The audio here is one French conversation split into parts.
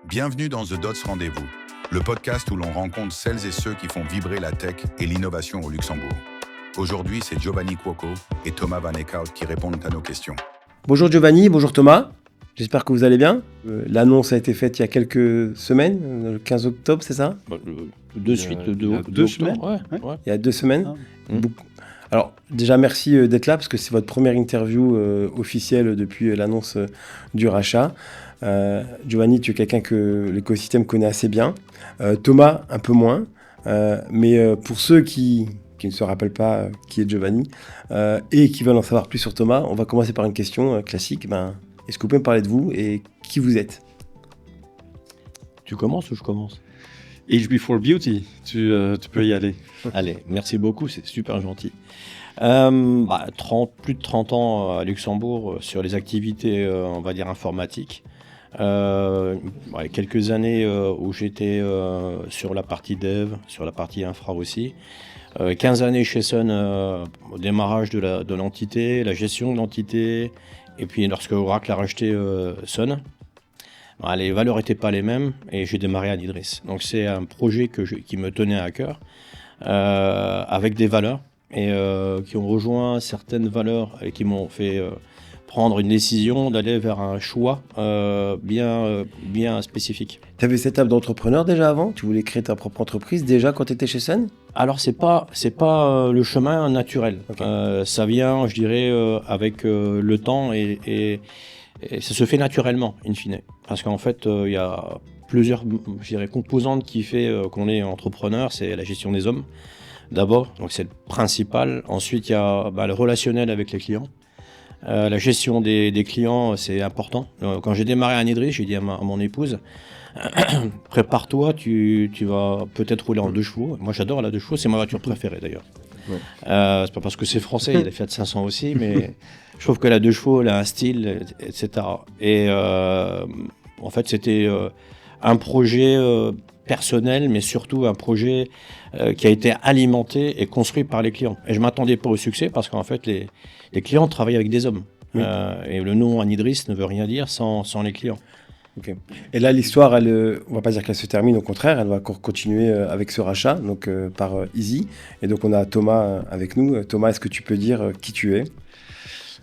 Bienvenue dans The Dots Rendez-vous, le podcast où l'on rencontre celles et ceux qui font vibrer la tech et l'innovation au Luxembourg. Aujourd'hui, c'est Giovanni Cuoco et Thomas Van Eekhout qui répondent à nos questions. Bonjour Giovanni, bonjour Thomas. J'espère que vous allez bien. L'annonce a été faite il y a quelques semaines, le 15 octobre, c'est ça ? Deux semaines. Ouais. Il y a 2 semaines. Alors, déjà, merci d'être là, parce que c'est votre première interview officielle depuis l'annonce du rachat. Giovanni, tu es quelqu'un que l'écosystème connaît assez bien. Thomas, un peu moins. Mais pour ceux qui ne se rappellent pas qui est Giovanni et qui veulent en savoir plus sur Thomas, on va commencer par une question classique. Est-ce que vous pouvez me parler de vous et qui vous êtes ? Tu commences ou je commence ? HB4 Beauty, tu peux y aller. Allez, merci beaucoup, c'est super gentil. Plus de 30 ans à Luxembourg sur les activités, on va dire, informatiques. Quelques années où j'étais sur la partie dev, sur la partie infra aussi. 15 années chez Sun au démarrage de l'entité, la gestion de l'entité, et puis lorsque Oracle a racheté Sun. Les valeurs n'étaient pas les mêmes et j'ai démarré à Nidris. Donc c'est un projet qui me tenait à cœur, avec des valeurs et qui ont rejoint certaines valeurs et qui m'ont fait prendre une décision d'aller vers un choix bien spécifique. Tu avais cette âme d'entrepreneur déjà avant ? Tu voulais créer ta propre entreprise déjà quand tu étais chez Sun ? Alors c'est pas le chemin naturel. Okay. Ça vient, je dirais, avec le temps et ça se fait naturellement, in fine. Parce qu'en fait, il y a plusieurs, je dirais, composantes qui fait qu'on est entrepreneur. C'est la gestion des hommes, d'abord, donc c'est le principal. Ensuite, il y a le relationnel avec les clients. La gestion des clients, c'est important. Quand j'ai démarré à Nidris, j'ai dit à mon épouse, prépare-toi, tu vas peut-être rouler en 2 chevaux. Moi, j'adore la 2 chevaux, c'est ma voiture préférée d'ailleurs. Ouais. C'est pas parce que c'est français, il y a la Fiat 500 aussi, mais je trouve que la 2 chevaux, elle a un style, etc. Et en fait, c'était un projet personnel, mais surtout un projet qui a été alimenté et construit par les clients. Et je m'attendais pas au succès parce qu'en fait, les clients travaillent avec des hommes. Oui. Et le nom Nidris ne veut rien dire sans les clients. Okay. Et là, l'histoire, on ne va pas dire qu'elle se termine, au contraire, elle va encore continuer avec ce rachat, donc par Easy. Et donc, on a Thomas avec nous. Thomas, est-ce que tu peux dire qui tu es ?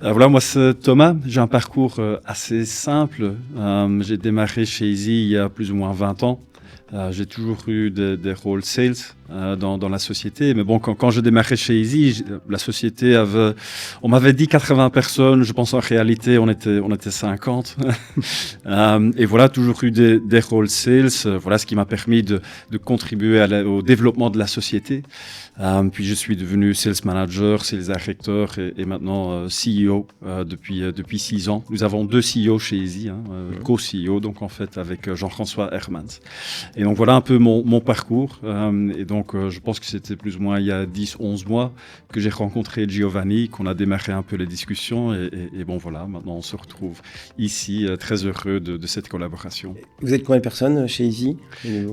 Voilà, moi c'est Thomas, j'ai un parcours assez simple. J'ai démarré chez Easy il y a plus ou moins 20 ans. J'ai toujours eu des rôles sales dans la société. Mais bon, quand je démarrais chez Easy, la société on m'avait dit 80 personnes. Je pense en réalité, on était 50. Et voilà, toujours eu des rôles sales. Voilà ce qui m'a permis de contribuer au développement de la société. Puis je suis devenu sales manager, sales director et maintenant CEO depuis 6 ans. Nous avons 2 CEO chez Easy, co-CEO, donc en fait avec Jean-François Hermans. Et donc voilà un peu mon parcours. Et donc je pense que c'était plus ou moins il y a 10-11 mois que j'ai rencontré Giovanni, qu'on a démarré un peu les discussions. Et bon voilà, maintenant on se retrouve ici, très heureux de cette collaboration. Vous êtes combien de personnes chez Easy ?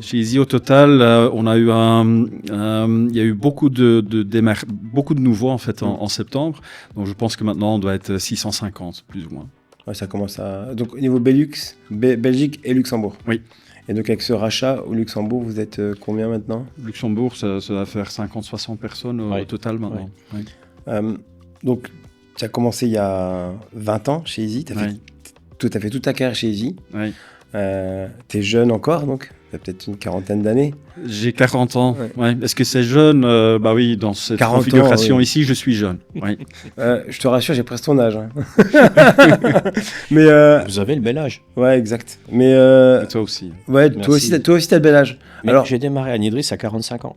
Chez Easy au total, on a eu il y a eu beaucoup de nouveaux en fait en septembre. Donc je pense que maintenant on doit être 650 plus ou moins. Ouais, ça commence à... Donc au niveau Belgique et Luxembourg. Oui. Et donc avec ce rachat au Luxembourg, vous êtes combien maintenant ? Luxembourg, ça va faire 50-60 personnes au total maintenant. Ouais. Oui. Donc tu as commencé il y a 20 ans chez Easy, tu as fait toute ta carrière chez Easy. Oui. Tu es jeune encore, donc tu as peut-être une quarantaine d'années. J'ai 40 ans. Ouais. Est-ce que c'est jeune ? Bah oui, dans cette configuration ici, je suis jeune. Oui. Je te rassure, j'ai presque ton âge. Hein. Mais vous avez le bel âge. Ouais, exact. Mais et toi aussi. Ouais, toi aussi, t'as le bel âge. Mais alors, j'ai démarré à Nidris à 45 ans.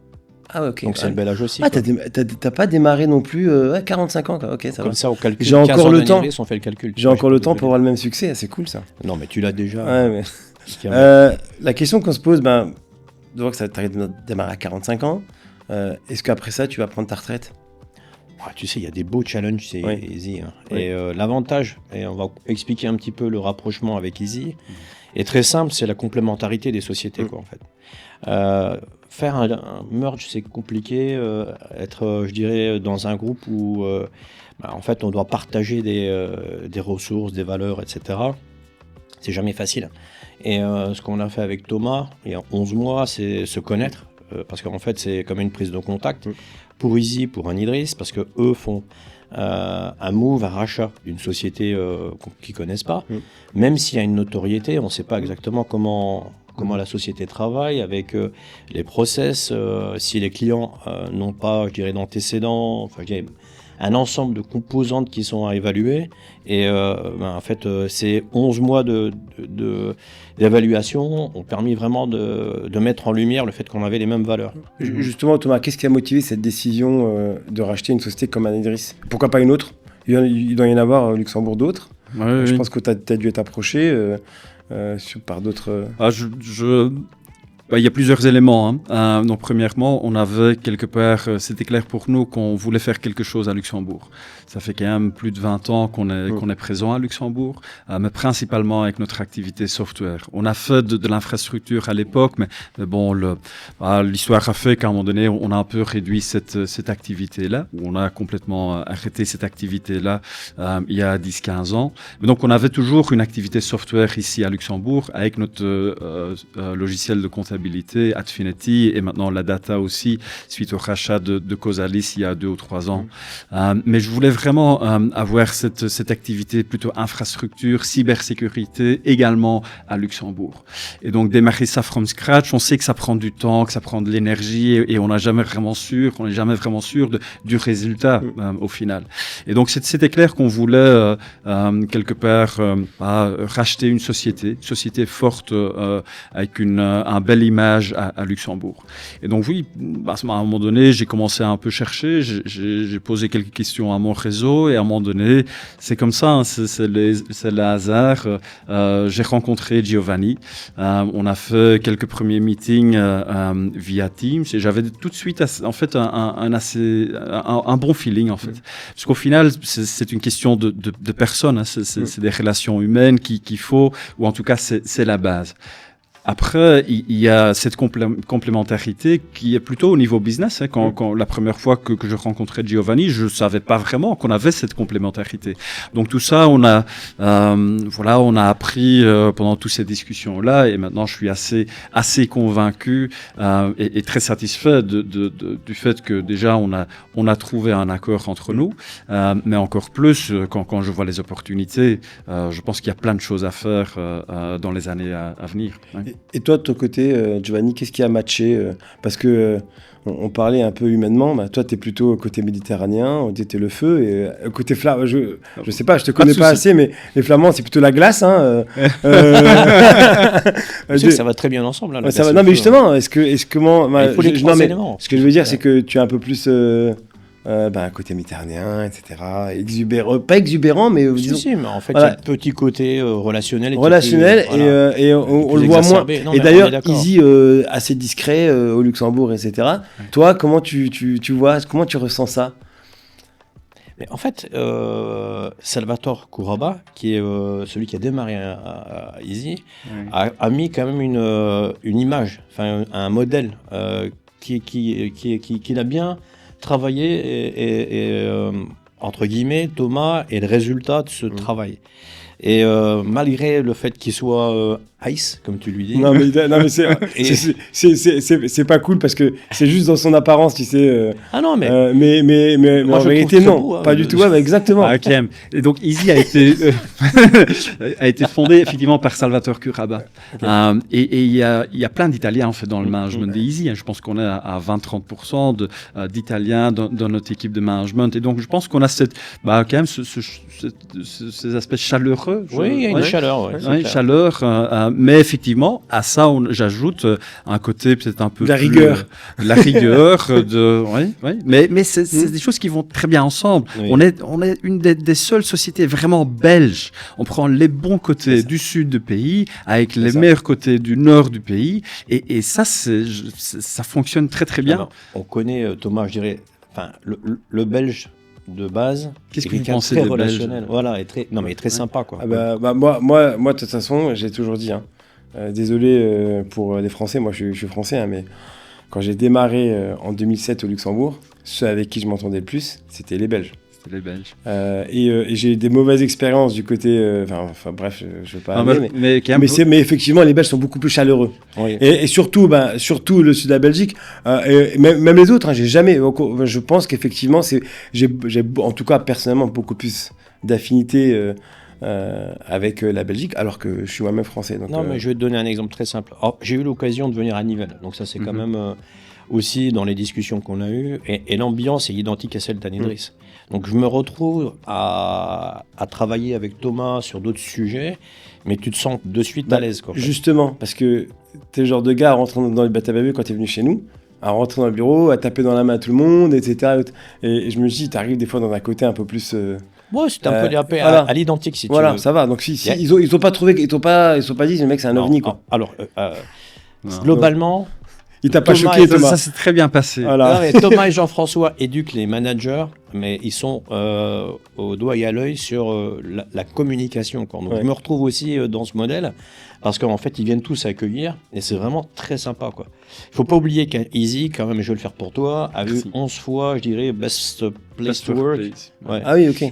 Ah, ok. Donc c'est le bel âge aussi. Ah, t'as pas démarré non plus à 45 ans, quoi. Ok, ça comme va. Ça, au calcul. J'ai encore le temps. On fait le calcul. J'ai encore le temps pour avoir le même succès. C'est cool, ça. Non, mais tu l'as déjà. Ouais, mais... la question qu'on se pose, de voir que ça t'arrive de démarrer à 45 ans, est-ce qu'après ça, tu vas prendre ta retraite ? Tu sais, il y a des beaux challenges, c'est Easy. Hein. Oui. Et l'avantage, et on va expliquer un petit peu le rapprochement avec Easy, est très simple, c'est la complémentarité des sociétés, quoi, en fait. Faire un merge, c'est compliqué. Être, je dirais, dans un groupe où, en fait, on doit partager des ressources, des valeurs, etc. c'est jamais facile. Et ce qu'on a fait avec Thomas, il y a 11 mois, c'est se connaître, parce qu'en fait, c'est comme une prise de contact pour Easy, pour Anidris, parce qu'eux font un move, un rachat d'une société qu'ils ne connaissent pas. Même s'il y a une notoriété, on ne sait pas exactement comment la société travaille, avec les process, si les clients n'ont pas, je dirais, d'antécédents, enfin, je dirais, un ensemble de composantes qui sont à évaluer. Et en fait, ces 11 mois d'évaluation ont permis vraiment de mettre en lumière le fait qu'on avait les mêmes valeurs. Justement, Thomas, qu'est-ce qui a motivé cette décision de racheter une société comme Anidris? Pourquoi pas une autre? Il doit y en avoir au Luxembourg d'autres. Je pense que tu as dû être approché par d'autres... Il y a plusieurs éléments. Donc, premièrement, on avait quelque part, c'était clair pour nous qu'on voulait faire quelque chose à Luxembourg. Ça fait quand même plus de 20 ans qu'on est présent à Luxembourg, mais principalement avec notre activité software. On a fait de l'infrastructure à l'époque, mais bon, l'histoire a fait qu'à un moment donné, on a un peu réduit cette activité-là, où on a complètement arrêté cette activité-là il y a 10-15 ans. Mais donc, on avait toujours une activité software ici à Luxembourg, avec notre logiciel de comptabilité, Adfinity, et maintenant la data aussi, suite au rachat de Causalis il y a 2 ou 3 ans. Mais je voulais vraiment avoir cette activité plutôt infrastructure, cybersécurité également à Luxembourg. Et donc démarrer ça from scratch, on sait que ça prend du temps, que ça prend de l'énergie, et on n'est jamais vraiment sûr du résultat au final. Et donc c'était clair qu'on voulait quelque part racheter une société forte avec un bel image à Luxembourg. Et donc oui, à un moment donné, j'ai commencé à un peu chercher, j'ai posé quelques questions à mon réseau, et à un moment donné, c'est comme ça, c'est le hasard. J'ai rencontré Giovanni, on a fait quelques premiers meetings via Teams, et j'avais tout de suite en fait un bon feeling en fait. Parce qu'au final, c'est une question de personnes, c'est des relations humaines qu'il faut, ou en tout cas c'est la base. Après, il y a cette complémentarité qui est plutôt au niveau business. Quand la première fois que je rencontrais Giovanni, je savais pas vraiment qu'on avait cette complémentarité. Donc tout ça, on a appris pendant toutes ces discussions-là, et maintenant je suis assez convaincu et très satisfait du fait que déjà on a trouvé un accord entre nous, mais encore plus quand je vois les opportunités, je pense qu'il y a plein de choses à faire dans les années à venir. Ouais. Et toi, de ton côté, Giovanni, qu'est-ce qui a matché parce que on parlait un peu humainement, toi, tu es plutôt côté méditerranéen, tu étais le feu, et côté flamand, je sais pas, je te connais pas assez, mais les flamands, c'est plutôt la glace. Ça va très bien ensemble. Là, non, mais justement, est-ce que comment... il faut les trois éléments. Ce que je veux dire, c'est que tu es un peu plus... côté méditerranéen, etc. Pas exubérant, mais disons... Si, mais en fait, il y a un petit côté relationnel. Et on le voit moins. Et d'ailleurs, Easy, assez discret au Luxembourg, etc. Ouais. Toi, comment tu vois, comment tu ressens ça? Mais en fait, Salvatore Kuraba, qui est celui qui a démarré à Easy, a mis quand même une image, un modèle qui a bien travaillé, et entre guillemets, Thomas est le résultat de ce travail. Et malgré le fait qu'il soit ice, comme tu lui dis. Non, mais c'est pas cool, parce que c'est juste dans son apparence, tu sais. Ah non, mais en vérité, non, beau, pas du tout. Ouais, exactement. Okay. Et donc, Easy a été fondé effectivement par Salvatore Kuraba. Okay. Et il y a plein d'Italiens en fait dans le management d'Easy. Je pense qu'on est à 20-30% d'Italiens dans notre équipe de management. Et donc, je pense qu'on a quand même ces aspects chaleureux. Oui, il y a une chaleur. Une chaleur. Mais effectivement, à ça, j'ajoute un côté peut-être un peu la rigueur. La rigueur. Mais c'est des choses qui vont très bien ensemble. Oui. On est une des seules sociétés vraiment belges. On prend les bons côtés du sud du pays avec les meilleurs côtés du nord du pays. Et ça, ça fonctionne très, très bien. Alors, on connaît, Thomas, je dirais, le belge de base. Qu'est-ce que vous pensez des relationnel, voilà, et très sympa, quoi. Moi, de toute façon, j'ai toujours dit, désolé pour les Français, moi je suis français, mais quand j'ai démarré en 2007 au Luxembourg, ceux avec qui je m'entendais le plus, c'était les Belges. C'était les Belges. Et j'ai des mauvaises expériences du côté. Enfin bref, je ne veux pas aller, mais effectivement, les Belges sont beaucoup plus chaleureux. Oui. Et surtout le sud de la Belgique, et même les autres, j'ai jamais. Je pense qu'effectivement, j'ai en tout cas personnellement beaucoup plus d'affinité avec la Belgique, alors que je suis moi-même français. Donc, non, mais je vais te donner un exemple très simple. Alors, j'ai eu l'occasion de venir à Nivelles, donc ça c'est quand même aussi dans les discussions qu'on a eues, et l'ambiance est identique à celle d'Anne Idriss. Donc je me retrouve à travailler avec Thomas sur d'autres sujets, mais tu te sens de suite à l'aise. Quoi, justement, parce que t'es le genre de gars à rentrer dans les batababus quand t'es venu chez nous, à rentrer dans le bureau, à taper dans la main à tout le monde, etc. Et je me dis, t'arrives des fois dans un côté un peu plus... Ouais, c'était un peu à l'identique, si tu veux. Voilà, ça va. Donc, ils ont pas trouvé, ils sont pas dit, le mec, c'est un ovni, quoi. Alors, globalement... Il t'a pas choqué, Thomas. Ça s'est très bien passé. Voilà. Non, mais Thomas et Jean-François éduquent les managers, mais ils sont au doigt et à l'œil sur la communication. Quoi. Donc, je me retrouve aussi dans ce modèle, parce qu'en fait, ils viennent tous accueillir, et c'est vraiment très sympa. Il ne faut pas oublier qu'Easy, quand même, je vais le faire pour toi, a vu 11 fois, je dirais, Best Place to Work. Ouais. Ah oui, ok.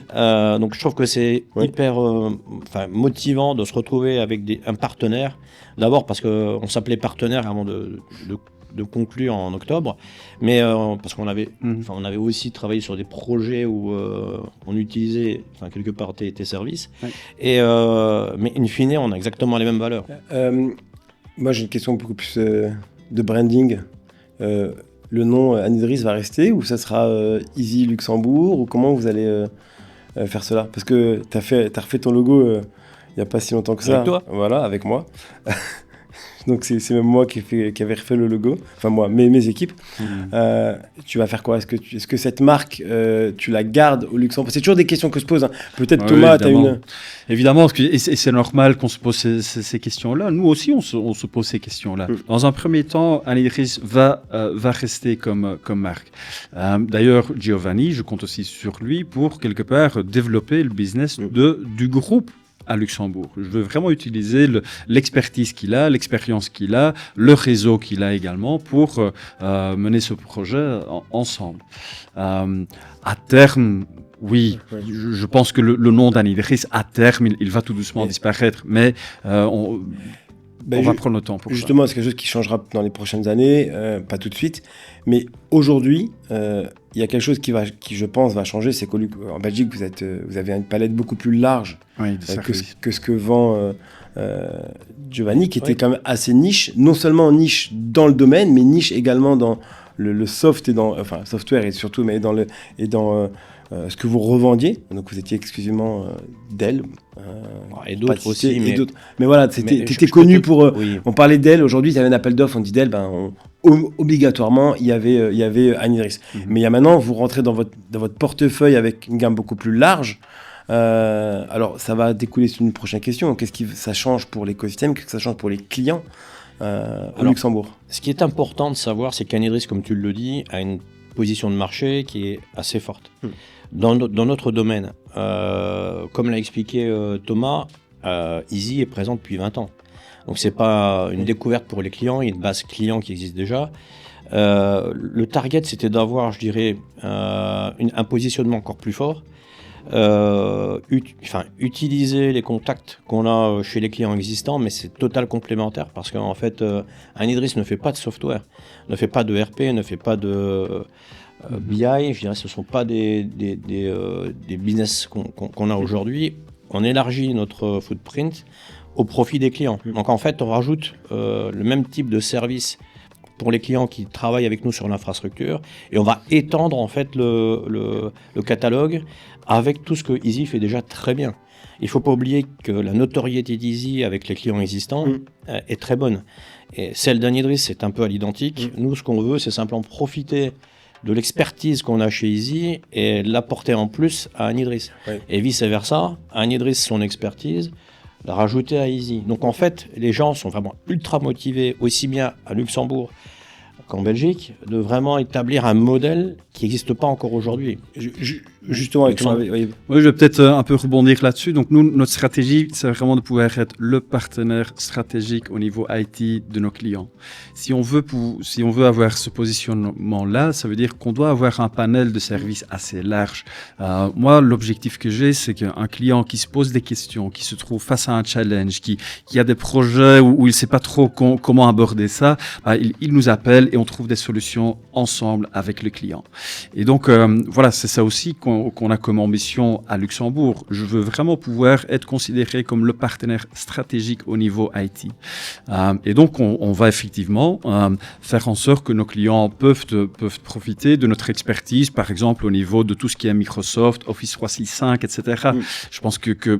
Donc, je trouve que c'est hyper motivant de se retrouver avec un partenaire. D'abord parce qu'on s'appelait partenaire avant de conclure en octobre, mais parce qu'on avait, on avait aussi travaillé sur des projets où on utilisait quelque part tes services, mais in fine, on a exactement les mêmes valeurs. Moi, j'ai une question beaucoup plus de branding. Le nom Anne Idriss va rester, ou ça sera Easy Luxembourg, ou comment vous allez faire cela? Parce que t'as refait ton logo il n'y a pas si longtemps que ça. Avec toi? Voilà, avec moi. Donc c'est même moi qui avait refait le logo, enfin moi, mes équipes. Tu vas faire quoi? Est-ce que cette marque, tu la gardes au Luxembourg? C'est toujours des questions que se posent. Hein. Peut-être Thomas, tu as une... Évidemment, et c'est normal qu'on se pose ces questions-là. Nous aussi, on se pose ces questions-là. Dans un premier temps, Anne Idriss va rester comme marque. D'ailleurs, Giovanni, je compte aussi sur lui pour quelque part développer le business du groupe à Luxembourg. Je veux vraiment utiliser l'expertise qu'il a, l'expérience qu'il a, le réseau qu'il a également pour mener ce projet ensemble. À terme, oui, je pense que le nom d'Anne Idriss, à terme, il va tout doucement disparaître, mais on va prendre le temps pour justement, c'est quelque chose qui changera dans les prochaines années, pas tout de suite, mais aujourd'hui, il y a quelque chose qui, je pense, va changer, c'est qu'en Belgique, vous avez une palette beaucoup plus large que ce que vend Giovanni, qui était quand même assez niche, non seulement niche dans le domaine, mais niche également dans le soft software et surtout, mais dans ce que vous revendiez. Donc vous étiez exclusivement Dell. Et d'autres aussi. Mais voilà, t'étais connu pour... On parlait Dell, aujourd'hui, il y avait un appel d'offres, on dit Dell, obligatoirement, il y avait Anne Idriss. Mais il y a maintenant, vous rentrez dans votre portefeuille avec une gamme beaucoup plus large. Alors, ça va découler sur une prochaine question. Qu'est-ce que ça change pour l'écosystème? Qu'est-ce que ça change pour les clients au Luxembourg? Ce qui est important de savoir, c'est qu'Anne Idriss, comme tu le dis, a une position de marché qui est assez forte. Dans notre domaine, comme l'a expliqué Thomas, Easy est présent depuis 20 ans. Donc c'est pas une découverte pour les clients, il y a une base client qui existe déjà. Le target, c'était d'avoir, je dirais, un positionnement encore plus fort. Utiliser les contacts qu'on a chez les clients existants, mais c'est total complémentaire parce qu'en fait, Anne Idriss ne fait pas de software, ne fait pas de RP, ne fait pas de BI. Je dirais, ce ne sont pas des business qu'on a aujourd'hui. On élargit notre footprint au profit des clients. Donc en fait, on rajoute le même type de service pour les clients qui travaillent avec nous sur l'infrastructure, et on va étendre en fait le catalogue avec tout ce que Easy fait déjà très bien. Il ne faut pas oublier que la notoriété d'Easy avec les clients existants est très bonne. Et celle d'Anne Idriss, c'est un peu à l'identique. Nous, ce qu'on veut, c'est simplement profiter de l'expertise qu'on a chez Easy et l'apporter en plus à Anne Idriss. Et vice-versa, Anne Idriss, son expertise, la rajouter à Easy. Donc en fait, les gens sont vraiment ultra motivés, aussi bien à Luxembourg qu'en Belgique, de vraiment établir un modèle qui n'existe pas encore aujourd'hui. Justement, avec oui, je vais peut-être un peu rebondir là-dessus. Donc nous, notre stratégie, c'est vraiment de pouvoir être le partenaire stratégique au niveau IT de nos clients. Si on veut avoir ce positionnement-là, ça veut dire qu'on doit avoir un panel de services assez large. Moi, l'objectif que j'ai, c'est qu'un client qui se pose des questions, qui se trouve face à un challenge, qui a des projets où il ne sait pas trop comment aborder ça, il nous appelle et on trouve des solutions ensemble avec le client. Et donc, voilà, c'est ça aussi qu'on a comme ambition à Luxembourg. Je veux vraiment pouvoir être considéré comme le partenaire stratégique au niveau IT. Et donc, on va effectivement faire en sorte que nos clients peuvent profiter de notre expertise, par exemple au niveau de tout ce qui est Microsoft, Office 365, etc. Je pense que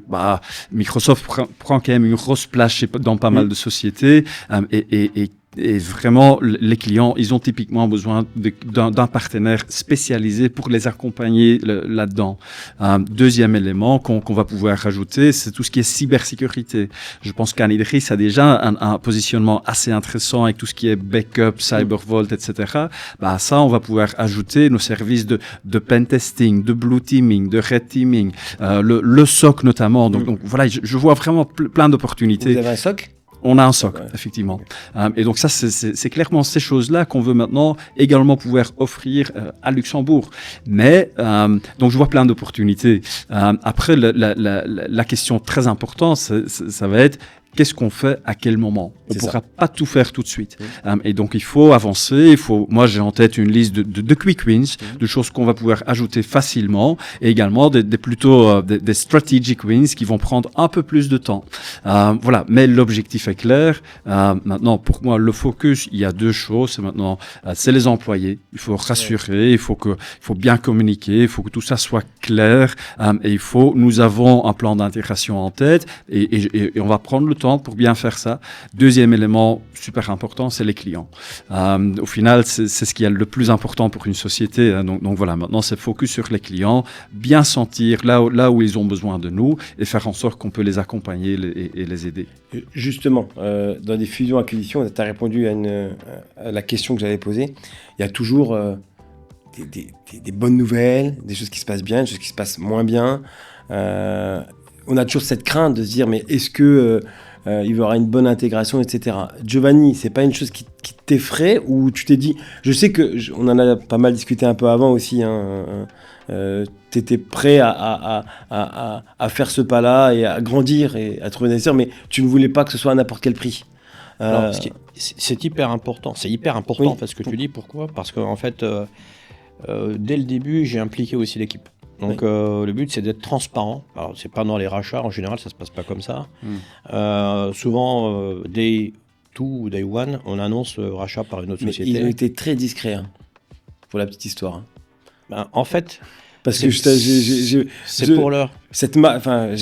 Microsoft prend quand même une grosse place dans pas mal de sociétés et vraiment, les clients, ils ont typiquement besoin d'un partenaire spécialisé pour les accompagner là-dedans. Deuxième élément qu'on va pouvoir rajouter, c'est tout ce qui est cybersécurité. Je pense qu'Anidris a déjà un positionnement assez intéressant avec tout ce qui est backup, cybervault, etc. Ça, on va pouvoir ajouter nos services de pentesting, de blue teaming, de red teaming, le SOC notamment. Donc voilà, je vois vraiment plein d'opportunités. Vous avez un SOC ? On a un SOC, effectivement. Et donc ça, c'est clairement ces choses-là qu'on veut maintenant également pouvoir offrir à Luxembourg. Mais, donc je vois plein d'opportunités. Après, la question très importante, ça va être qu'est-ce qu'on fait à quel moment? On ne pourra pas tout faire tout de suite. Et donc, il faut avancer. Moi, j'ai en tête une liste de quick wins, de choses qu'on va pouvoir ajouter facilement, et également des strategic wins qui vont prendre un peu plus de temps. Voilà. Mais l'objectif est clair. Maintenant, pour moi, le focus, il y a deux choses. C'est les employés. Il faut rassurer. Il faut bien communiquer. Il faut que tout ça soit clair. Et nous avons un plan d'intégration en tête, et on va prendre le temps pour bien faire ça. Deuxième élément super important, c'est les clients. Au final, c'est ce qui est le plus important pour une société. Donc voilà, maintenant c'est focus sur les clients, bien sentir là où ils ont besoin de nous et faire en sorte qu'on peut les accompagner et les aider. Justement, dans des fusions-acquisitions, tu as répondu à la question que j'avais posée. Il y a toujours des bonnes nouvelles, des choses qui se passent bien, des choses qui se passent moins bien. On a toujours cette crainte de se dire, mais est-ce que il y aura une bonne intégration, etc. Giovanni, c'est pas une chose qui t'effraie ou tu t'es dit, je sais que on en a pas mal discuté un peu avant aussi, tu étais prêt à faire ce pas-là et à grandir et à trouver des sœurs, mais tu ne voulais pas que ce soit à n'importe quel prix. Alors, c'est hyper important. C'est hyper important parce que tu dis pourquoi ? Parce qu'en fait, dès le début, j'ai impliqué aussi l'équipe. Donc le but c'est d'être transparent. Alors c'est pas dans les rachats, en général ça se passe pas comme ça. Souvent day 2 ou day 1, on annonce le rachat par une autre société. Ils ont été très discrets pour la petite histoire. En fait, parce que c'est pour leur c'est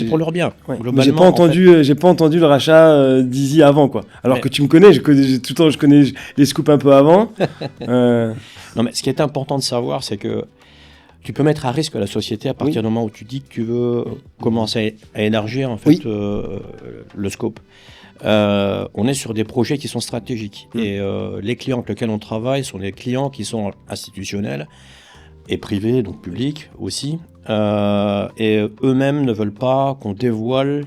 pour leur bien. Ouais. J'ai pas entendu le rachat d'Easy avant quoi. Alors que tu me connais, je connais les scoops un peu avant. Non mais ce qui est important de savoir c'est que tu peux mettre à risque la société à partir du moment où tu dis que tu veux commencer à élargir en fait le scope. On est sur des projets qui sont stratégiques et les clients avec lesquels on travaille sont des clients qui sont institutionnels et privés, donc publics aussi. Et eux-mêmes ne veulent pas qu'on dévoile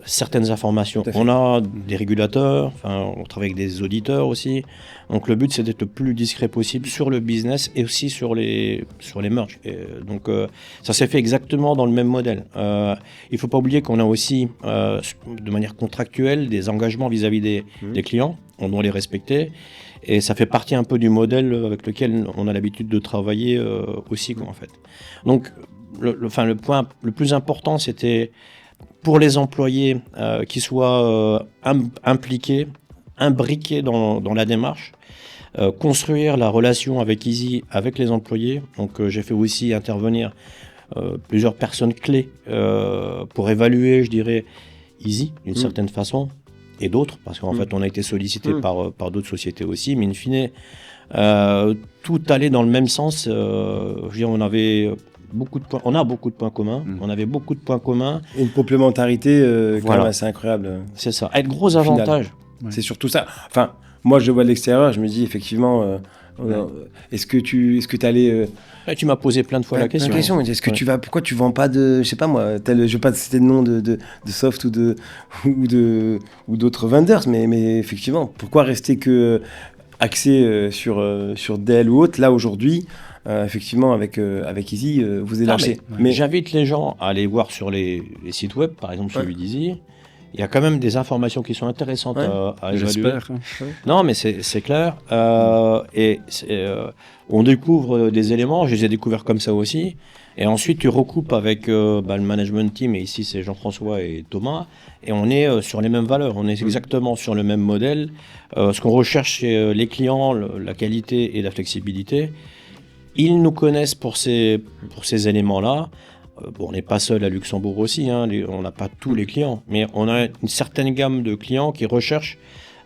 certaines informations. On a des régulateurs, on travaille avec des auditeurs aussi. Donc le but c'est d'être le plus discret possible sur le business et aussi sur les merges. Donc ça s'est fait exactement dans le même modèle. Il ne faut pas oublier qu'on a aussi de manière contractuelle des engagements vis-à-vis des clients. On doit les respecter. Et ça fait partie un peu du modèle avec lequel on a l'habitude de travailler aussi, en fait. Donc le point le plus important c'était pour les employés qui soient impliqués, imbriqués dans la démarche, construire la relation avec Easy, avec les employés. Donc j'ai fait aussi intervenir plusieurs personnes clés pour évaluer, je dirais, Easy d'une certaine façon, et d'autres, parce qu'en fait on a été sollicité par d'autres sociétés aussi, mais in fine, tout allait dans le même sens. Je veux dire, on avait... on a beaucoup de points communs. On avait beaucoup de points communs. Et une complémentarité quand même assez incroyable. C'est ça. Et de gros avantages. C'est surtout ça. Enfin, moi, je vois de l'extérieur, je me dis effectivement, est-ce que tu allais... Tu m'as posé plein de fois la question. Est-ce que pourquoi tu vends pas de, je sais pas moi, je vais pas citer le nom de Soft ou d'autres vendors, mais effectivement, pourquoi rester que axé sur Dell ou autre? Là aujourd'hui, effectivement avec Easy, vous êtes lâché. Mais j'invite les gens à aller voir sur les sites web, par exemple celui d'Easy. Il y a quand même des informations qui sont intéressantes à évaluer. J'espère. Non, mais c'est clair. On découvre des éléments, je les ai découverts comme ça aussi. Et ensuite, tu recoupes avec le management team, et ici c'est Jean-François et Thomas, et on est sur les mêmes valeurs, on est exactement sur le même modèle. Ce qu'on recherche chez les clients, la qualité et la flexibilité, ils nous connaissent pour ces éléments-là. On n'est pas seul à Luxembourg aussi, on n'a pas tous les clients, mais on a une certaine gamme de clients qui recherchent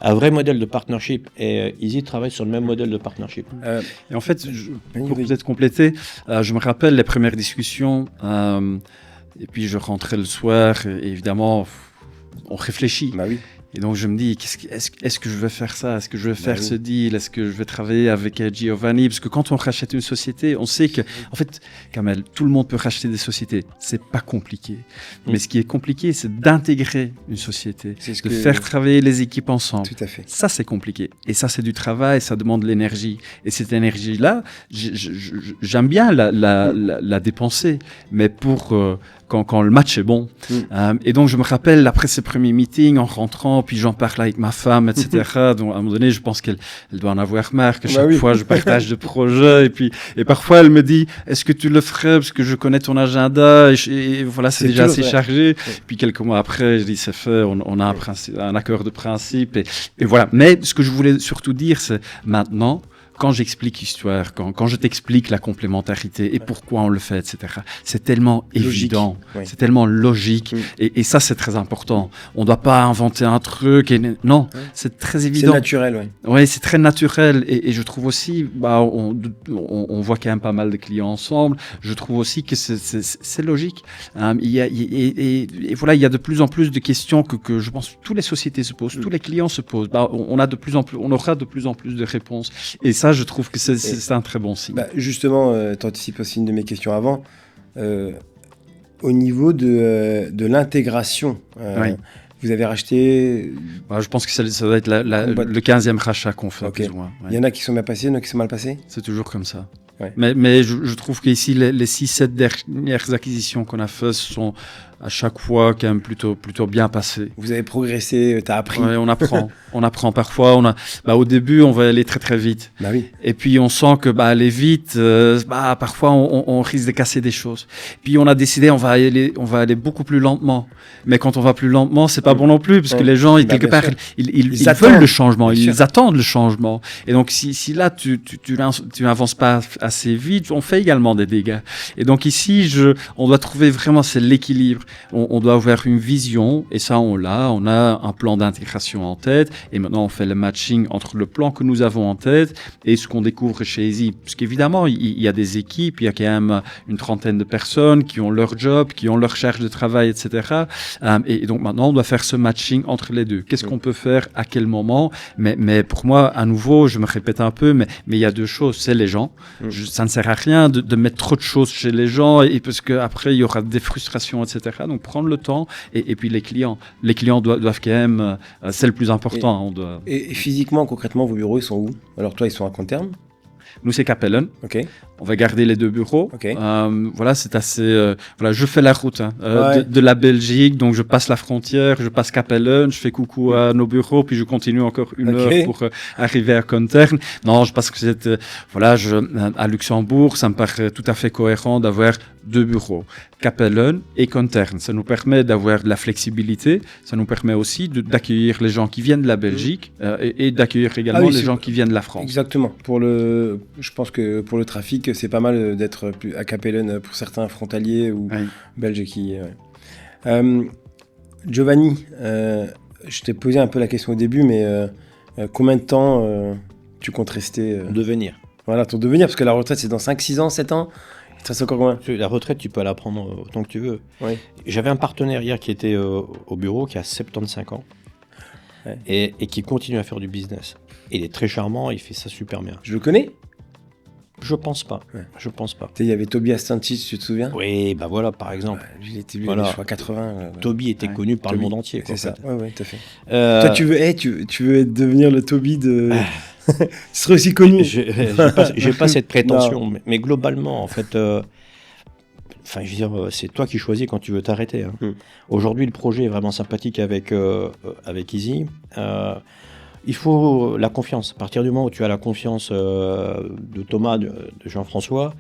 un vrai modèle de partnership, et Easy travaille sur le même modèle de partnership. Et en fait, pour peut-être compléter, je me rappelle les premières discussions, et puis je rentrais le soir, et évidemment, on réfléchit. Bah oui. Et donc je me dis, est-ce que je vais faire ça? Est-ce que je vais faire ce deal? Est-ce que je vais travailler avec Giovanni? Parce que quand on rachète une société, on sait que, en fait, Kamel, tout le monde peut racheter des sociétés. C'est pas compliqué. Mais ce qui est compliqué, c'est d'intégrer une société, de faire travailler les équipes ensemble. Tout à fait. Ça, c'est compliqué. Et ça, c'est du travail, ça demande de l'énergie. Et cette énergie-là, j'aime bien la dépenser. Mais pour... Quand le match est bon. Et donc, je me rappelle, après ces premiers meetings, en rentrant, puis j'en parle avec ma femme, etc. Donc, à un moment donné, je pense qu'elle doit en avoir marre, que chaque fois, je partage des projets. Et parfois, elle me dit, est-ce que tu le ferais? Parce que je connais ton agenda. Et voilà, c'est déjà assez chargé. Puis quelques mois après, je dis, c'est fait, on a un accord de principe. Et voilà. Mais ce que je voulais surtout dire, c'est maintenant, quand j'explique l'histoire, quand je t'explique la complémentarité et pourquoi on le fait, etc., c'est tellement évident, c'est tellement logique. Et ça, c'est très important. On ne doit pas inventer un truc. Non, c'est très évident. C'est naturel, Oui, c'est très naturel. Et je trouve aussi, on voit quand même pas mal de clients ensemble. Je trouve aussi que c'est logique. Et voilà, il y a de plus en plus de questions que je pense que toutes les sociétés se posent, tous les clients se posent. On aura de plus en plus de réponses. Et ça, je trouve que c'est un très bon signe. Justement, tu anticipes aussi une de mes questions avant. Au niveau de l'intégration, vous avez racheté... je pense que ça doit être le 15e rachat qu'on fait. Plus ou moins. Il y en a qui sont bien passés, il y en a qui sont mal passés? C'est toujours comme ça. Mais je trouve qu'ici, les 6-7 dernières acquisitions qu'on a faites sont à chaque fois quand même plutôt bien passées. Vous avez progressé, tu as appris. Oui, on apprend parfois. Au début, on va aller très très vite. Et puis on sent que aller vite, parfois on risque de casser des choses. Puis on a décidé on va aller beaucoup plus lentement. Mais quand on va plus lentement, c'est pas bon non plus, parce que les gens, quelque part, ils veulent le changement, ils attendent le changement. Et donc si là tu n'avances pas assez vite, on fait également des dégâts. Et donc ici, on doit trouver vraiment l'équilibre. On doit avoir une vision, et ça on a un plan d'intégration en tête, et maintenant on fait le matching entre le plan que nous avons en tête et ce qu'on découvre chez Easy. Parce qu'évidemment, il y a des équipes, il y a quand même une trentaine de personnes qui ont leur job, qui ont leur charge de travail, etc. Et donc maintenant on doit faire ce matching entre les deux. Qu'est-ce qu'on peut faire à quel moment? Mais pour moi, à nouveau, je me répète un peu, mais il y a deux choses, c'est les gens. Ça ne sert à rien de mettre trop de choses chez les gens, et parce qu'après il y aura des frustrations, etc. Donc prendre le temps, et puis les clients doivent quand même, c'est le plus important. Et physiquement, concrètement, vos bureaux ils sont où? Alors toi, ils sont à Kontern? Nous, c'est Capellen. On va garder les deux bureaux. Voilà, c'est assez... je fais la route de la Belgique, donc je passe la frontière, je passe Capellen, je fais coucou à nos bureaux, puis je continue encore une heure pour arriver à Kontern. Non, je pense que à Luxembourg, ça me paraît tout à fait cohérent d'avoir deux bureaux, Capellen et Kontern. Ça nous permet d'avoir de la flexibilité, ça nous permet aussi d'accueillir les gens qui viennent de la Belgique et d'accueillir également les gens qui viennent de la France. Exactement. Je pense que pour le trafic, c'est pas mal d'être à Capellen pour certains frontaliers ou belges qui... Giovanni, je t'ai posé un peu la question au début, mais combien de temps tu comptes rester Devenir. Voilà, ton devenir, parce que la retraite, c'est dans 5, 6 ans, 7 ans. Ça, c'est encore combien? La retraite, tu peux la prendre autant que tu veux. J'avais un partenaire hier qui était au bureau, qui a 75 ans. et qui continue à faire du business. Il est très charmant, il fait ça super bien. Je le connais ? Je pense pas. Ouais. Je pense pas. Il y avait Tobias Sanchez, tu te souviens ? Oui, bah voilà, par exemple. Lui, il était lui, Voilà. je crois 80. Toby était connu par le monde entier. C'est ça. fait. Ouais, tout à fait. Toi, tu veux devenir le Toby de. Tu serais aussi connu. J'ai pas cette prétention, mais globalement, en fait, enfin, je veux dire, c'est toi qui choisis quand tu veux t'arrêter. Hein. Aujourd'hui, le projet est vraiment sympathique avec Easy. Il faut la confiance. À partir du moment où tu as la confiance de Thomas, de Jean-François,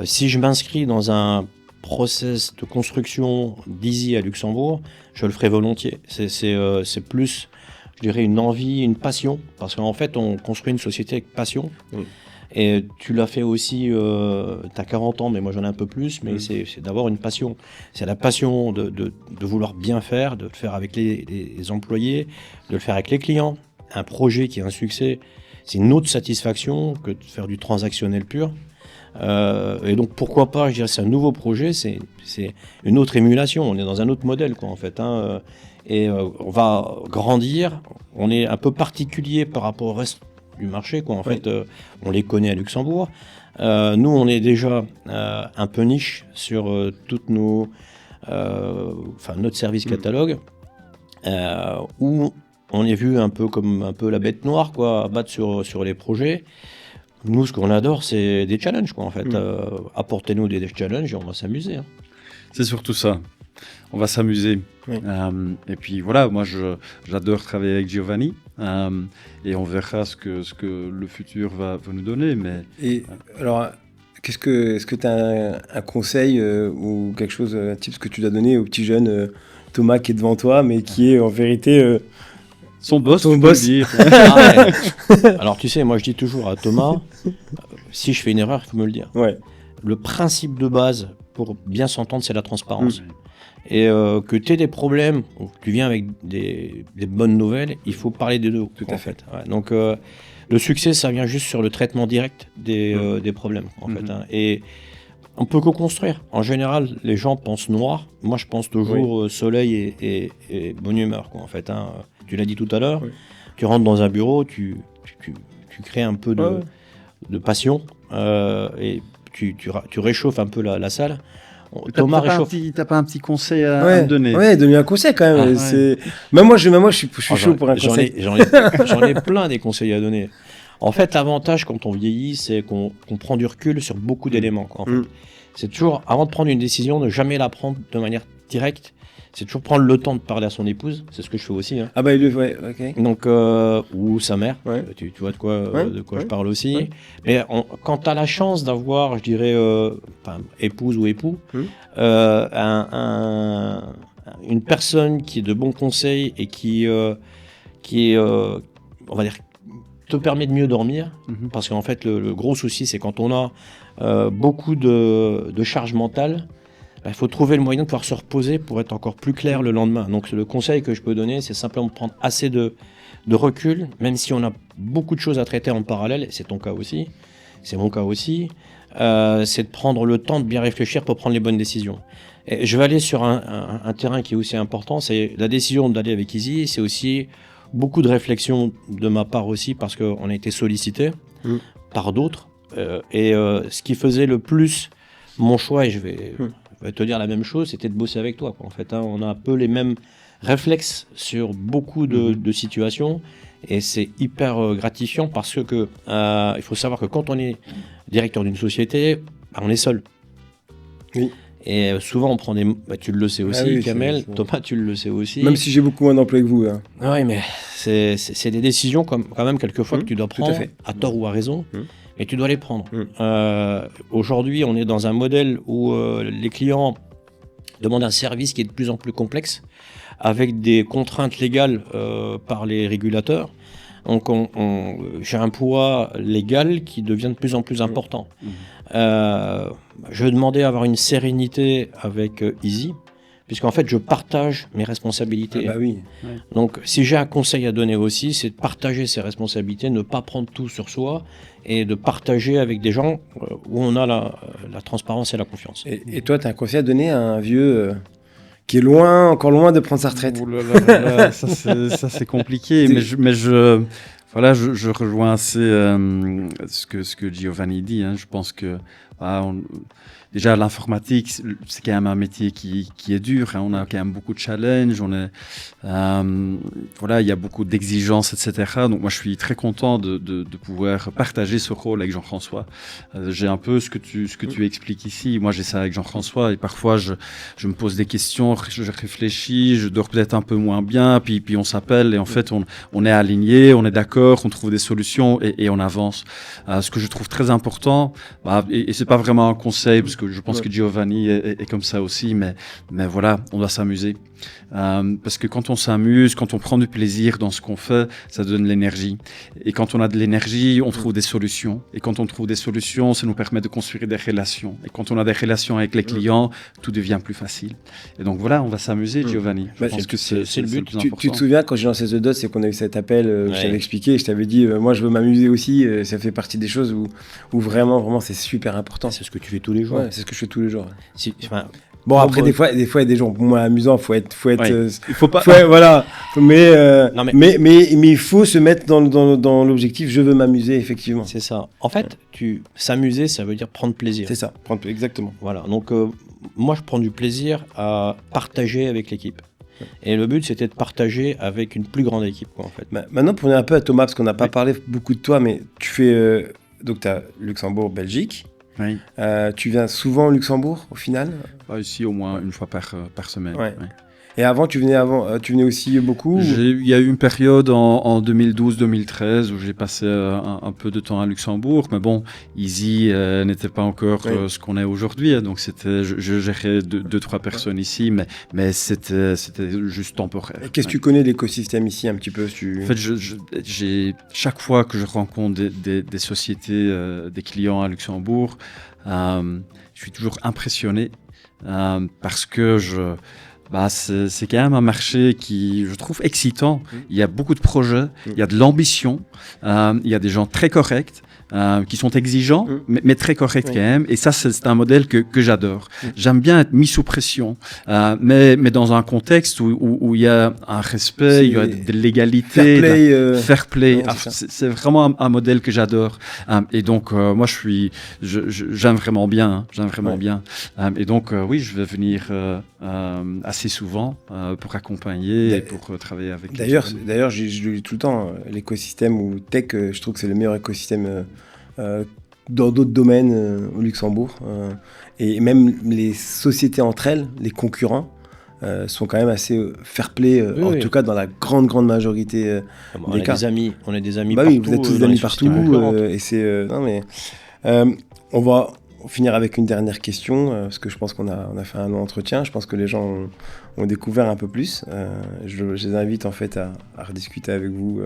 si je m'inscris dans un process de construction d'Easy à Luxembourg, je le ferai volontiers. C'est plus, je dirais, une envie, une passion, parce qu'en fait, on construit une société avec passion. Et tu l'as fait aussi, tu as 40 ans, mais moi j'en ai un peu plus, mais c'est d'avoir une passion. C'est la passion de vouloir bien faire, de le faire avec les employés, de le faire avec les clients. Un projet qui est un succès, c'est une autre satisfaction que de faire du transactionnel pur. Et donc pourquoi pas, je dirais, c'est un nouveau projet, c'est une autre émulation, on est dans un autre modèle quoi en fait. Hein, et on va grandir, on est un peu particulier par rapport au reste du marché quoi en fait. On les connaît à Luxembourg. Nous on est déjà un peu niche sur toutes nos, notre service catalogue où on est vu un peu comme un peu la bête noire quoi, à battre sur les projets. Nous, ce qu'on adore, c'est des challenges, quoi, en fait. Apportez-nous des challenges et on va s'amuser. Hein. C'est surtout ça. On va s'amuser. Oui. Et puis voilà, moi, j'adore travailler avec Giovanni. Et on verra ce que le futur va nous donner. Mais... Et alors, est-ce que tu as un conseil ou quelque chose, un tips que tu dois donner au petit jeune Thomas qui est devant toi, mais qui est en vérité... son boss, ton tu boss. peux le dire. Alors, tu sais, moi, je dis toujours à Thomas, si je fais une erreur, il faut me le dire. Ouais. Le principe de base pour bien s'entendre, c'est la transparence. Et que tu aies des problèmes, ou que tu viens avec des bonnes nouvelles, il faut parler des deux. Tout à fait. Ouais, donc, le succès, ça vient juste sur le traitement direct des problèmes, en fait. Hein. Et on peut co-construire. En général, les gens pensent noir. Moi, je pense toujours soleil et bonne humeur, quoi, en fait. Hein. Tu l'as dit tout à l'heure. Oui. Tu rentres dans un bureau, tu crées un peu de passion et tu réchauffes un peu la salle. Thomas réchauffe. T'as pas un petit conseil à me donner? Ouais, donne-lui un conseil quand même. Même moi, je suis chaud pour un conseil. J'en ai plein des conseils à donner. En fait, l'avantage quand on vieillit, c'est qu'on prend du recul sur beaucoup d'éléments. Quoi, en fait. C'est toujours, avant de prendre une décision, ne jamais la prendre de manière directe. C'est toujours prendre le temps de parler à son épouse. C'est ce que je fais aussi. Hein. Ah bah, ok. Donc, ou sa mère. Ouais. Tu vois de quoi je parle aussi. Ouais. Mais quand tu as la chance d'avoir, je dirais, épouse ou époux, une personne qui est de bons conseils et qui on va dire, te permet de mieux dormir. Parce qu'en fait, le gros souci, c'est quand on a beaucoup de charge mentale, il faut trouver le moyen de pouvoir se reposer pour être encore plus clair le lendemain. Donc le conseil que je peux donner, c'est simplement de prendre assez de recul, même si on a beaucoup de choses à traiter en parallèle, et c'est ton cas aussi, c'est mon cas aussi, c'est de prendre le temps de bien réfléchir pour prendre les bonnes décisions. Et je vais aller sur un terrain qui est aussi important, c'est la décision d'aller avec Easy, c'est aussi beaucoup de réflexion de ma part aussi, parce qu'on a été sollicité par d'autres, et ce qui faisait le plus mon choix, et je vais te dire la même chose, c'était de bosser avec toi. Quoi. En fait, hein, on a un peu les mêmes réflexes sur beaucoup de situations et c'est hyper gratifiant parce que il faut savoir que quand on est directeur d'une société, on est seul. Oui. Et souvent on prend des... tu le sais aussi, Kamel, Thomas, tu le sais aussi. Même si j'ai beaucoup moins d'emplois que vous. Hein. Oui, mais c'est des décisions quand même quelquefois que tu dois prendre, à tort ou à raison. Et tu dois les prendre. Aujourd'hui, on est dans un modèle où les clients demandent un service qui est de plus en plus complexe, avec des contraintes légales par les régulateurs. Donc, j'ai un poids légal qui devient de plus en plus important. Je demandais à avoir une sérénité avec Easy, puisqu'en fait, je partage mes responsabilités. Ah bah oui. Donc, si j'ai un conseil à donner aussi, c'est de partager ses responsabilités, ne pas prendre tout sur soi, et de partager avec des gens où on a la transparence et la confiance. Et toi, tu as un conseil à donner à un vieux qui est encore loin de prendre sa retraite. Oh là, ça c'est compliqué, mais je rejoins assez ce que Giovanni dit. Hein. Je pense que déjà l'informatique, c'est quand même un métier qui est dur. Hein. On a quand même beaucoup de challenges. Il y a beaucoup d'exigences, etc. Donc moi, je suis très content de pouvoir partager ce rôle avec Jean-François. J'ai un peu ce que tu expliques ici. Moi, j'ai ça avec Jean-François et parfois je me pose des questions, je réfléchis, je dors peut-être un peu moins bien, puis on s'appelle et en fait on est aligné, on est d'accord, on trouve des solutions et on avance. Ce que je trouve très important, et c'est pas vraiment un conseil parce que je pense que Giovanni est comme ça aussi, mais voilà, on doit s'amuser. Parce que quand on s'amuse, quand on prend du plaisir dans ce qu'on fait, ça donne de l'énergie. Et quand on a de l'énergie, on trouve des solutions. Et quand on trouve des solutions, ça nous permet de construire des relations. Et quand on a des relations avec les clients, tout devient plus facile. Et donc voilà, on va s'amuser, Giovanni. Je pense que c'est le but. Tu te souviens, quand j'ai lancé The Dot, c'est qu'on a eu cet appel, je t'avais expliqué, je t'avais dit, moi je veux m'amuser aussi, ça fait partie des choses où vraiment c'est super important. C'est ce que tu fais tous les jours. Ouais, c'est ce que je fais tous les jours. Bon, après, des fois, il y a des gens moins amusants, faut être, il faut pas. Voilà. Mais il faut se mettre dans l'objectif, je veux m'amuser, effectivement. C'est ça. En fait, s'amuser, ça veut dire prendre plaisir. C'est ça, exactement. Voilà. Donc, moi, je prends du plaisir à partager avec l'équipe. Et le but, c'était de partager avec une plus grande équipe, quoi, en fait. Maintenant, pour revenir un peu à Thomas, parce qu'on n'a pas parlé beaucoup de toi, mais tu fais, donc tu as Luxembourg, Belgique. Oui. Tu viens souvent au Luxembourg, au final ? Ici, au moins une fois par semaine. Ouais. Ouais. Et avant, tu venais aussi beaucoup Il y a eu une période en 2012-2013 où j'ai passé un peu de temps à Luxembourg, mais bon, Easy n'était pas encore ce qu'on est aujourd'hui, hein, donc je gérais 2-3 personnes ici, mais c'était juste temporaire. Et qu'est-ce que tu connais de l'écosystème ici un petit peu En fait, chaque fois que je rencontre des sociétés, des clients à Luxembourg, je suis toujours impressionné parce que c'est quand même un marché qui, je trouve, excitant. Il y a beaucoup de projets, il y a de l'ambition, il y a des gens très corrects, qui sont exigeants, mais très corrects quand même. Et ça, c'est un modèle que j'adore. J'aime bien être mis sous pression, mais dans un contexte où il y a un respect, il y a de l'égalité, fair play. C'est vraiment un modèle que j'adore. Et donc, moi, j'aime vraiment bien. Et donc, oui, je vais venir assez souvent pour accompagner et pour travailler avec. D'ailleurs, je le dis tout le temps, l'écosystème ou tech, je trouve que c'est le meilleur écosystème dans d'autres domaines au Luxembourg. Et même les sociétés entre elles, les concurrents, sont quand même assez fair play, tout cas dans la grande majorité des cas. On est des amis partout. Oui, vous êtes tous des amis partout. Et c'est, on va finir avec une dernière question, parce que je pense qu'on a fait un long entretien. Je pense que les gens ont découvert un peu plus. Je les invite en fait à rediscuter avec vous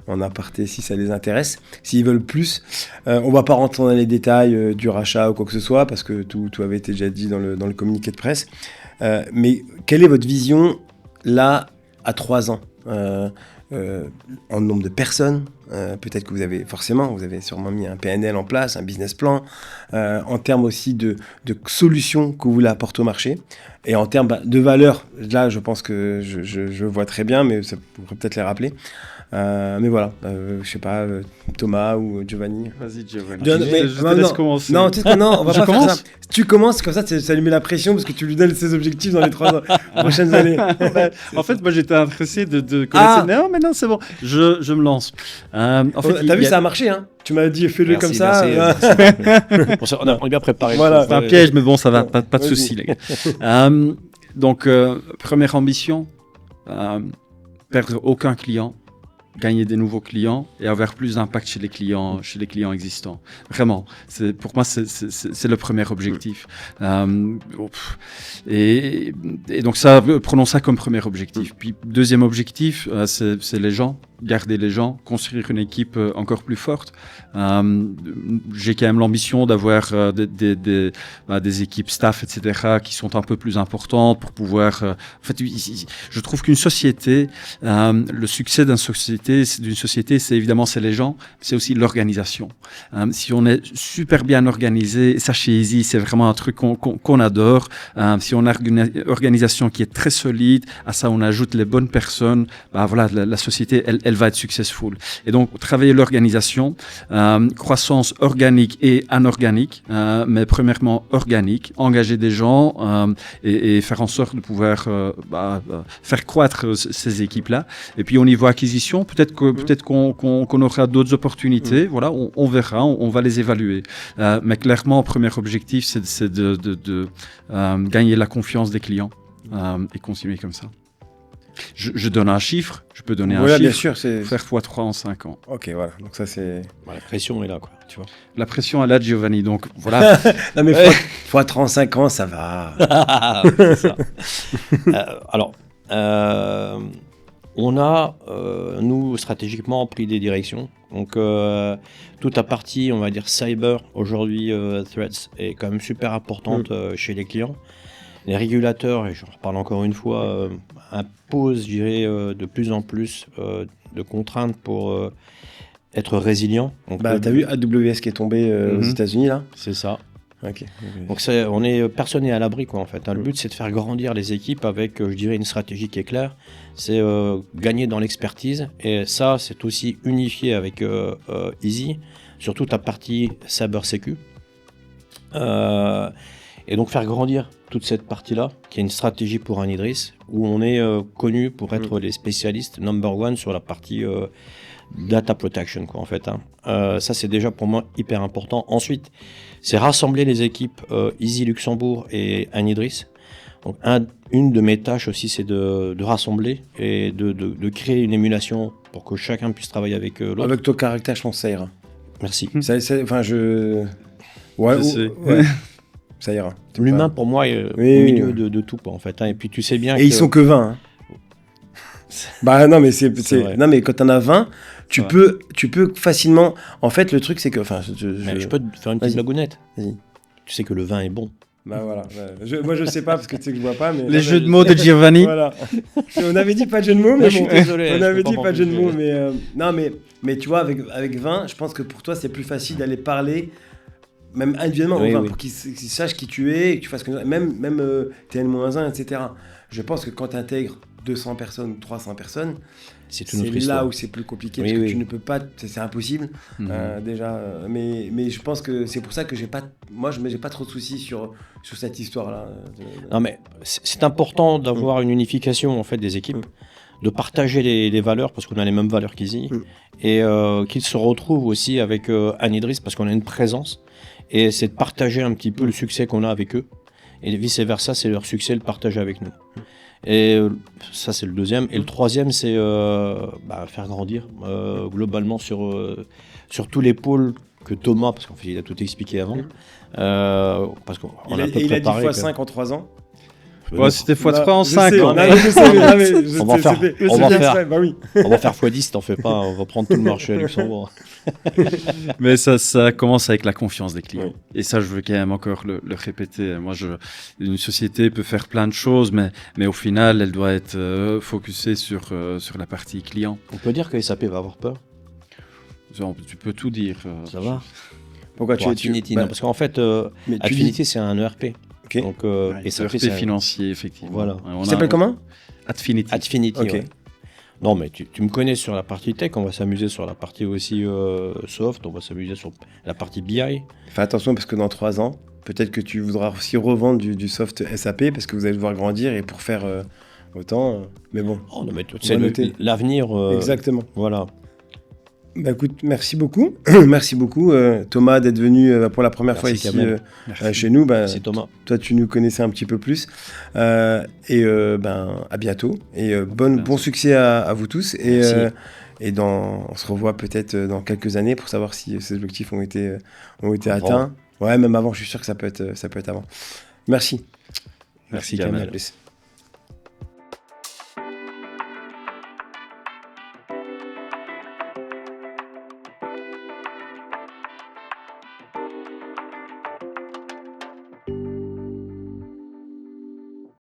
en aparté si ça les intéresse. S'ils veulent plus, on ne va pas rentrer dans les détails du rachat ou quoi que ce soit, parce que tout avait été déjà dit dans le communiqué de presse. Mais quelle est votre vision là à 3 ans en nombre de personnes, peut-être que vous avez sûrement mis un PNL en place, un business plan, en termes aussi de solutions que vous voulez apporter au marché, et en termes de valeur, là je pense que je vois très bien, mais ça pourrait peut-être les rappeler. Mais voilà, je sais pas, Thomas ou Giovanni. Vas-y Giovanni, je te laisse commencer. Non, on va pas faire ça. Tu commences comme ça lui met la pression parce que tu lui donnes ses objectifs dans les 3 prochaines années. En fait, moi j'étais intéressé de connaître. Non, mais non, c'est bon, je me lance. En fait, t'as vu, ça a marché, hein. Tu m'as dit fais-le comme ça. Merci. On est bien préparé. Voilà. C'est un piège, mais bon, ça va, pas de souci, les gars. Donc, première ambition, perdre aucun client, gagner des nouveaux clients et avoir plus d'impact chez les clients existants. Vraiment, pour moi, c'est le premier objectif. Et donc ça, prenons ça comme premier objectif. Puis deuxième objectif, c'est les gens. garder les gens, construire une équipe encore plus forte. J'ai quand même l'ambition d'avoir des équipes staff, etc., qui sont un peu plus importantes pour pouvoir... en fait, je trouve qu'une société, le succès d'une société, c'est évidemment les gens, c'est aussi l'organisation. Si on est super bien organisé, ça chez Easy, c'est vraiment un truc qu'on adore. Si on a une organisation qui est très solide, à ça on ajoute les bonnes personnes, voilà, la société, elle va être successful. Et donc, travailler l'organisation, croissance organique et anorganique, mais premièrement organique, engager des gens et faire en sorte de pouvoir faire croître ces équipes-là. Et puis au niveau acquisition, peut-être qu'on aura d'autres opportunités. Voilà, on verra, on va les évaluer. Mais clairement, premier objectif, c'est de gagner la confiance des clients et continuer comme ça. Je donne un chiffre, je peux donner un chiffre, bien sûr, c'est... faire x3 en 5 ans. Ok, voilà, donc ça c'est... La pression est là, quoi, tu vois. La pression est là, Giovanni, donc voilà. Non mais x3 en 5 ans, ça va. C'est ça. Alors, on a, nous, stratégiquement, pris des directions. Donc, toute la partie, on va dire, cyber, aujourd'hui, threats, est quand même super importante chez les clients. Les régulateurs, et je reparle encore une fois, imposent, je dirais, de plus en plus de contraintes pour être résilient. Donc, t'as vu AWS qui est tombé aux États-Unis là ? C'est ça. Okay. Donc personne n'est à l'abri, quoi, en fait. Le but, c'est de faire grandir les équipes avec, je dirais, une stratégie qui est claire. C'est gagner dans l'expertise. Et ça, c'est aussi unifié avec Easy, surtout ta partie cyber sécu. Et donc faire grandir toute cette partie-là, qui est une stratégie pour Anidris, où on est connu pour être les spécialistes number one sur la partie data protection, quoi, en fait. Ça, c'est déjà pour moi hyper important. Ensuite, c'est rassembler les équipes Easy Luxembourg et Anidris. Donc, une de mes tâches aussi, c'est de rassembler et de créer une émulation pour que chacun puisse travailler avec l'autre. Avec ton caractère, je pense que ça ira. Merci. Ouais. Ça ira. L'humain, pour moi, est au milieu de tout, quoi, en fait. Et puis, tu sais bien et ils sont que 20. Non, mais non, mais quand t'en as 20, tu peux facilement. En fait, le truc, c'est que. Je peux te faire une petite blagounette. Vas-y. Tu sais que le vin est bon. Voilà. Moi, je sais pas parce que tu sais que je vois pas. Mais les jeux de mots de Giovanni. Voilà. On avait dit pas de jeu de mots, mais je suis désolé. On avait dit pas de jeu de mots, mais non, mais tu vois, avec 20, je pense que pour toi, c'est plus facile d'aller parler. Même individuellement, pour qu'ils sachent qui tu es, que tu fasses même TN-1, etc. Je pense que quand tu intègres 200 personnes, 300 personnes, c'est là où c'est plus compliqué, parce que tu ne peux pas, c'est impossible, déjà. Mais je pense que c'est pour ça que j'ai pas trop de soucis sur cette histoire-là. Non, mais c'est important d'avoir une unification, en fait, des équipes, de partager les valeurs, parce qu'on a les mêmes valeurs qu'Easy, et qu'ils se retrouvent aussi avec Anidris, parce qu'on a une présence. Et c'est de partager un petit peu le succès qu'on a avec eux. Et vice-versa, c'est leur succès, le partage avec nous. Et ça, c'est le deuxième. Et le troisième, c'est faire grandir globalement sur tous les pôles que Thomas, parce qu'en fait, il a tout expliqué avant. Parce qu'on a un peu préparé. Il a dit x5 en 3 ans. Ouais, c'était x3 en 5. On va faire x10, t'en fais pas, on va prendre tout le marché à Luxembourg. Mais ça commence avec la confiance des clients. Et ça, je veux quand même encore le répéter. Moi, une société peut faire plein de choses, mais au final, elle doit être focusée sur la partie client. On peut dire que SAP va avoir peur. Tu peux tout dire. Ça va. Pourquoi Affinity, non, parce qu'en fait, Affinity, c'est un ERP. Okay. Donc, ERP financier, effectivement. Voilà. Il s'appelle comment ? Adfinity. Okay. Ouais. Non, mais tu me connais sur la partie tech, on va s'amuser sur la partie aussi soft, on va s'amuser sur la partie BI. Fais attention parce que dans 3 ans, peut-être que tu voudras aussi revendre du soft SAP parce que vous allez devoir grandir et pour faire autant. Mais bon. Oh, non, mais c'est l'avenir. Exactement. Voilà. Bah écoute, merci beaucoup. Merci beaucoup Thomas d'être venu pour la première fois ici chez nous. Merci Thomas. Toi tu nous connaissais un petit peu plus. À bientôt. Et bon succès à vous tous. Et on se revoit peut-être dans quelques années pour savoir si ces objectifs ont été atteints. Ouais, même avant, je suis sûr que ça peut être avant. Merci. Merci Kamel.